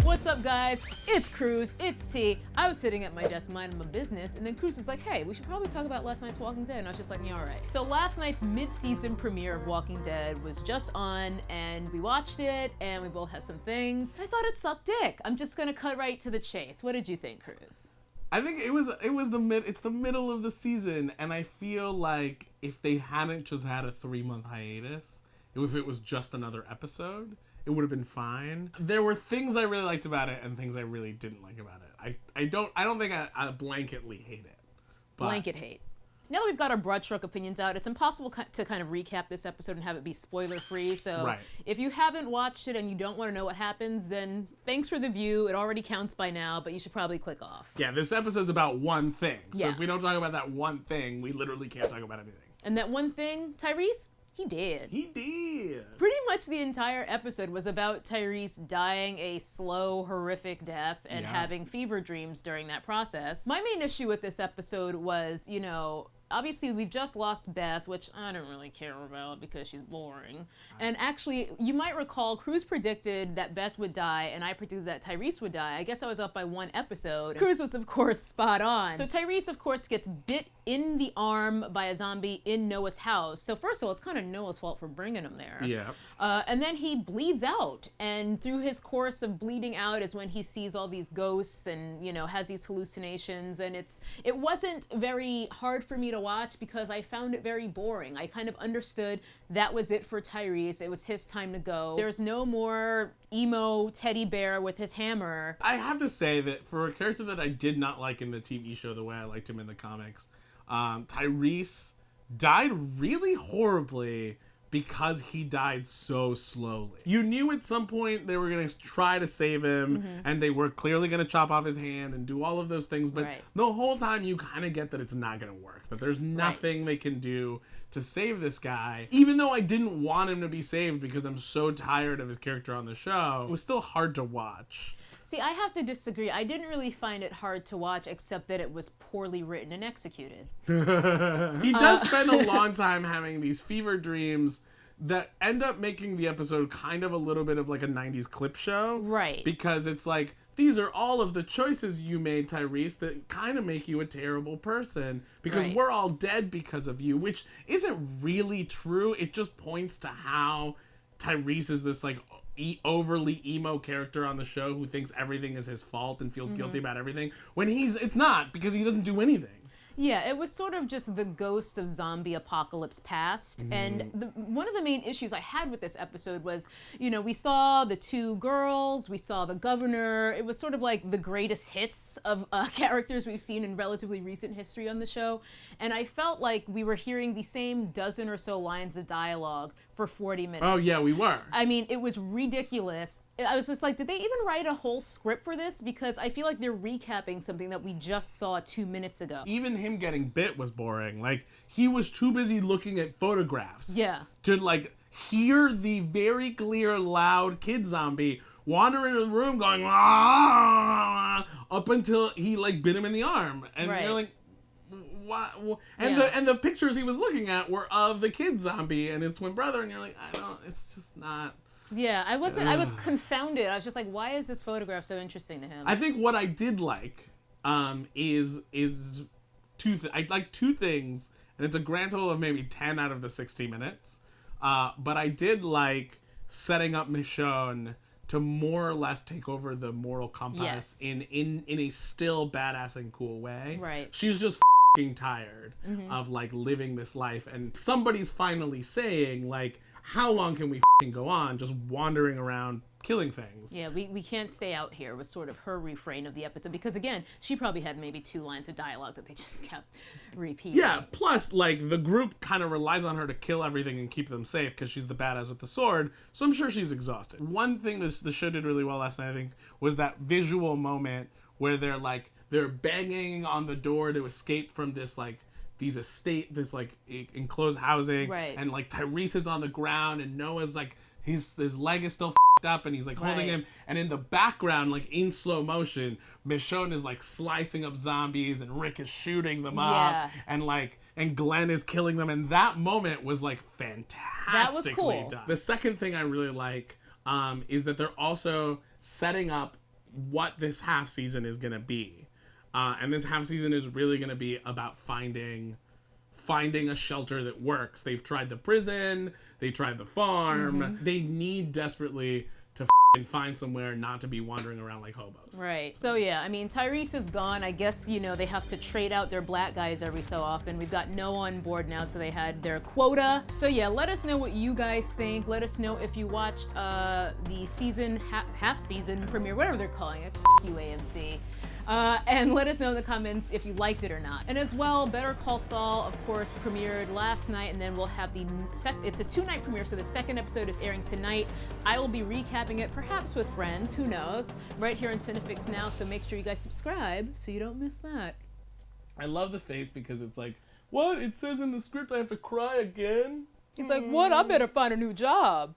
What's up, guys? It's Cruz, it's T. I was sitting at my desk minding my business, and then Cruz was like, hey, we should probably talk about last night's Walking Dead. And I was just like, yeah, all right. So last night's mid-season premiere of Walking Dead was just on, and we watched it, and we both have some things. I thought it sucked dick. I'm just gonna cut right to the chase. What did you think, Cruz? I think it's the middle of the season, and I feel like if they hadn't just had a 3-month hiatus, if it was just another episode, it would have been fine. There were things I really liked about it and things I really didn't like about it. I don't think I blanketly hate it. But Blanket hate. Now that we've got our broad stroke opinions out, it's impossible to kind of recap this episode and have it be spoiler free. So Right. If you haven't watched it and you don't want to know what happens, then thanks for the view. It already counts by now, but you should probably click off. Yeah, this episode's about one thing. So Yeah. if we don't talk about that one thing, we literally can't talk about anything. And that one thing, Tyrese, he did. He did. Pretty much the entire episode was about Tyrese dying a slow, horrific death and Yeah. having fever dreams during that process. My main issue with this episode was, obviously we've just lost Beth, which I don't really care about because she's boring. And actually, you might recall, Cruz predicted that Beth would die, and I predicted that Tyrese would die. I guess I was off by one episode. Cruz was, of course, spot on. So Tyrese, of course, gets bit in the arm by a zombie in Noah's house. So first of all, it's kind of Noah's fault for bringing him there. Yeah. And then he bleeds out, and through his course of bleeding out is when he sees all these ghosts and, has these hallucinations, and it wasn't very hard for me to watch because I found it very boring. I kind of understood that was it for Tyrese. It was his time to go. There's no more emo teddy bear with his hammer. I have to say that for a character that I did not like in the TV show the way I liked him in the comics, Tyrese died really horribly because he died so slowly. You knew at some point they were going to try to save him, and they were clearly going to chop off his hand and do all of those things, but Right. the whole time you kind of get that it's not going to work, that there's nothing they can do to save this guy. Even though I didn't want him to be saved because I'm so tired of his character on the show, it was still hard to watch. See, I have to disagree. I didn't really find it hard to watch, except that it was poorly written and executed. He does spend a long time having these fever dreams that end up making the episode kind of a little bit of like a 90s clip show. Right. Because it's like, these are all of the choices you made, Tyrese, that kind of make you a terrible person. Because Right. we're all dead because of you, which isn't really true. It just points to how Tyrese is this like overly emo character on the show who thinks everything is his fault and feels guilty about everything, when it's not, because he doesn't do anything. Yeah, it was sort of just the ghosts of zombie apocalypse past. And one of the main issues I had with this episode was, we saw the two girls, we saw the governor. It was sort of like the greatest hits of characters we've seen in relatively recent history on the show. And I felt like we were hearing the same dozen or so lines of dialogue for 40 minutes. Oh, yeah, we were. I mean, it was ridiculous. I was just like, did they even write a whole script for this? Because I feel like they're recapping something that we just saw 2 minutes ago. Even him getting bit was boring. Like, he was too busy looking at photographs. Yeah. To, like, hear the very clear, loud kid zombie wander into the room going, ah, up until he, like, bit him in the arm. And Right. you're like, what? And, Yeah. the pictures he was looking at were of the kid zombie and his twin brother, and you're like, it's just not... Yeah, I was confounded. I was just like, why is this photograph so interesting to him? I think what I did like is I like two things, and it's a grand total of maybe 10 out of the 60 minutes. But I did like setting up Michonne to more or less take over the moral compass Yes. in a still badass and cool way. Right. She's just f***ing tired of like living this life, and somebody's finally saying like, how long can we f***ing go on just wandering around killing things? Yeah, we can't stay out here was sort of her refrain of the episode, because again, she probably had maybe 2 lines of dialogue that they just kept repeating. Yeah, plus, like, the group kind of relies on her to kill everything and keep them safe because she's the badass with the sword, so I'm sure she's exhausted. One thing the show did really well last night, I think, was that visual moment where they're banging on the door to escape from this, like, this enclosed housing, Right. and, like, Tyrese is on the ground, and Noah's, like, his leg is still up, and he's like holding Right. him, and in the background, like in slow motion, Michonne is like slicing up zombies and Rick is shooting them up, and Glenn is killing them, and that moment was like fantastically cool. done. The second thing I really like is that they're also setting up what this half season is gonna be, and this half season is really gonna be about finding a shelter that works. They've tried the prison, they tried the farm. They need desperately to find somewhere not to be wandering around like hobos. Right. So yeah, I mean, Tyrese is gone. I guess, you know, they have to trade out their black guys every so often. We've got Noah on board now, so they had their quota. So yeah, let us know what you guys think. Let us know if you watched the season, half season premiere, whatever they're calling it. You AMC. And let us know in the comments if you liked it or not. And as well, Better Call Saul, of course, premiered last night, and then we'll have it's a 2-night premiere, so the second episode is airing tonight. I will be recapping it, perhaps with friends, who knows, right here on Cinefix now, so make sure you guys subscribe so you don't miss that. I love the face because it's like, what? It says in the script I have to cry again? He's like, what? I better find a new job.